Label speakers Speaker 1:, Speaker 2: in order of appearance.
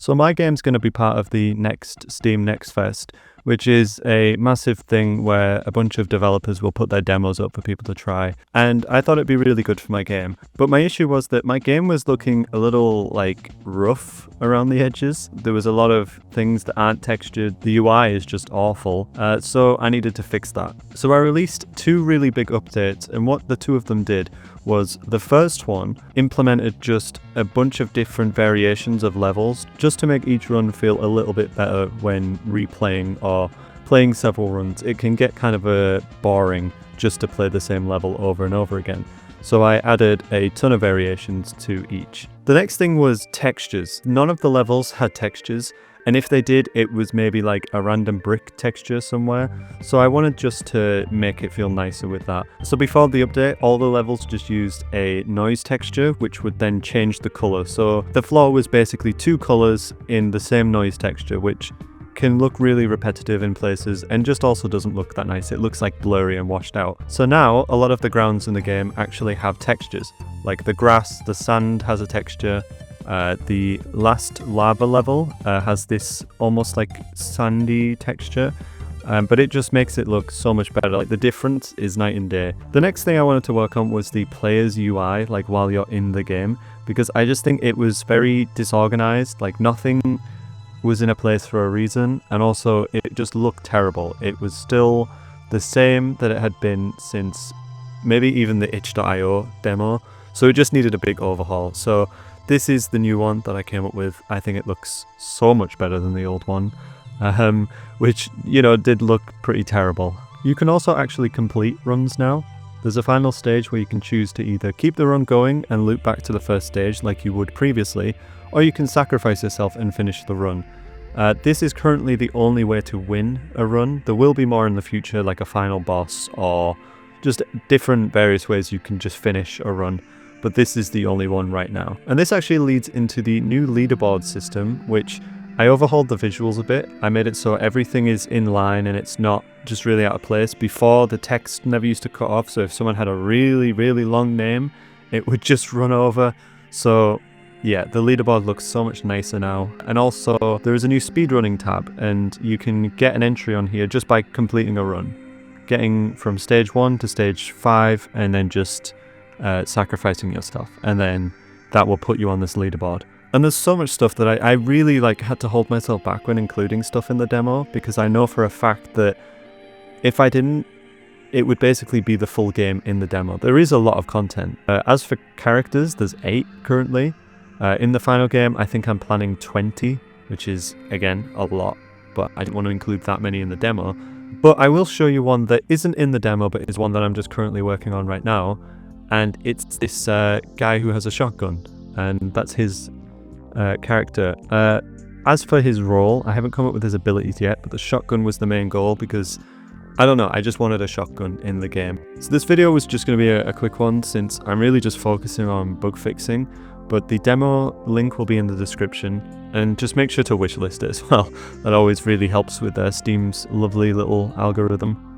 Speaker 1: So my game's going to be part of the next Steam Next Fest, which is a massive thing where a bunch of developers will put their demos up for people to try. And I thought it'd be really good for my game. But my issue was that my game was looking a little rough around the edges. There was a lot of things that aren't textured. The UI is just awful. So I needed to fix that. So I released 2 really big updates, and what the 2 of them did was the first one implemented just a bunch of different variations of levels just to make each run feel a little bit better when replaying or playing several runs. It can get kind of boring just to play the same level over and over again. So I added a ton of variations to each. The next thing was textures. None of the levels had textures, and if they did, it was maybe like a random brick texture somewhere. So I wanted just to make it feel nicer with that. So before the update, all the levels just used a noise texture, which would then change the color. So the floor was basically 2 colors in the same noise texture, which can look really repetitive in places and just also doesn't look that nice. It looks like blurry and washed out. So now a lot of the grounds in the game actually have textures. Like the grass, the sand has a texture. The last lava level has this almost like sandy texture, but it just makes it look so much better. Like the difference is night and day. The next thing I wanted to work on was the player's UI, like while you're in the game, because I just think it was very disorganized. Like nothing was in a place for a reason, and also it just looked terrible. It was still the same that it had been since maybe even the itch.io demo, so it just needed a big overhaul. So this is the new one that I came up with. I think it looks so much better than the old one, which, you know, did look pretty terrible. You can also actually complete runs now. There's a final stage where you can choose to either keep the run going and loop back to the first stage like you would previously, or you can sacrifice yourself and finish the run. This is currently the only way to win a run. There will be more in the future, like a final boss or just different various ways you can just finish a run, but this is the only one right now. And this actually leads into the new leaderboard system, which I overhauled the visuals a bit. I made it so everything is in line and it's not just really out of place. Before, the text never used to cut off, so if someone had a really, really long name, it would just run over. So yeah, the leaderboard looks so much nicer now. And also, there is a new speedrunning tab, and you can get an entry on here just by completing a run. Getting from stage 1 to stage 5, and then just sacrificing your stuff. And then that will put you on this leaderboard. And there's so much stuff that I really had to hold myself back when including stuff in the demo, because I know for a fact that if I didn't, it would basically be the full game in the demo. There is a lot of content. As for characters, there's 8 currently. In the final game, I think I'm planning 20, which is, again, a lot, but I didn't want to include that many in the demo. But I will show you one that isn't in the demo, but is one that I'm just currently working on right now, and it's this guy who has a shotgun, and that's his character. As for his role, I haven't come up with his abilities yet, but the shotgun was the main goal because, I don't know, I just wanted a shotgun in the game. So this video was just going to be a quick one, since I'm really just focusing on bug fixing. But the demo link will be in the description, and just make sure to wishlist it as well. That always really helps with Steam's lovely little algorithm.